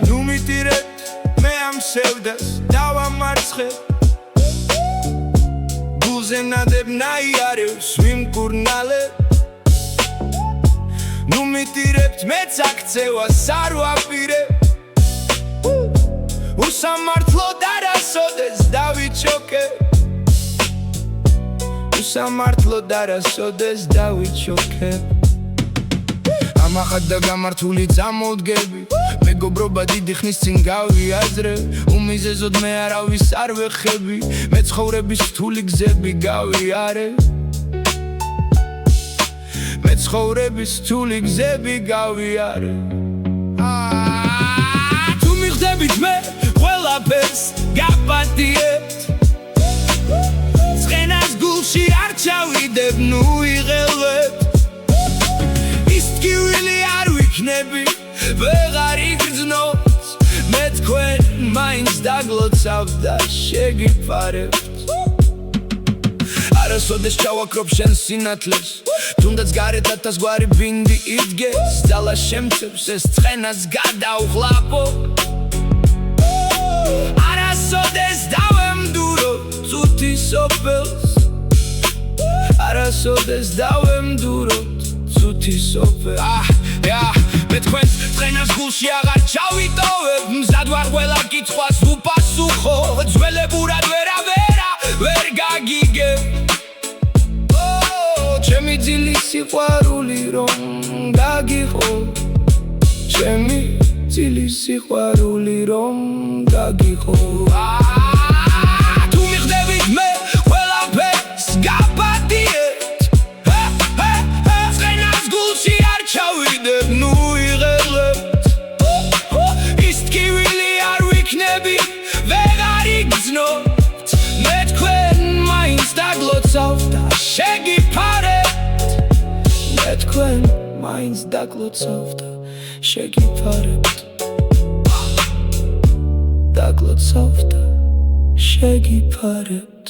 ნუ მიტირეთ მე ამ სევდას დავამარცხებ გულზე ნადებ ნაიარევს ვიმკურნალებ ნუ მიტირებთ მეც აქცევას არ ვაპირებ უსამართლოდ არასოდეს დავიჩოქებ უსამართლოდ არასოდეს დავიჩოქებ ამახად და გამართული წამოდგები მეგობრობა დიდი ხნის წინ გავიაზრე უმიზეზოდ მე არავის არ ვეხები მე ცხოვრების რთული გზები გავიარე მე ცხოვრების რთული გზები გავიარე თუ მიხდებით მე ყველაფერს გაპატიებთ ცხენას გულში არ ჩავიდებ ნუ იღელვებ ის ტკივილი არ ვიქნები ვეღარ იგრძნოთ მე თქვენ მაინც დაგლოცავთ და შეგიფარებთ არასოდეს ჩავაკრობ შენ სინათლეს თუნდაც გარეთ ათასგვარი ბინდი იდგეს ძალა შემცევს ეს ცხენას გადავღლაპო არასოდეს დავემდურო წუთი სოფელს არასოდეს დავემდურო წუთი სოფელს მე თქვენ ცხენას გულში აღარ ჩავიტოვებ მზად ვარ ყველა კითხვას უპასუხო ძველებურად ვერ გაგიგებ ჩემი ძილი სიყვარული რომ გაგიყო ჩემი ძილი სიყვარული რომ გაგიყო თუ მიხდებით მე ყველაფერს გაპატიებთ ცხენას გულში არ ჩავიდებ ნუ იღელებთ ის ტკივილი არ ვიქნები ვეღარ იგრძნობთ მე თქვენ მაინც დაგლოცავთ და შეგიფარებთ მე თქვენ მაინც დაგლოცავთ და შეგიფარებთ დაგლოცავთ და შეგიფარებთ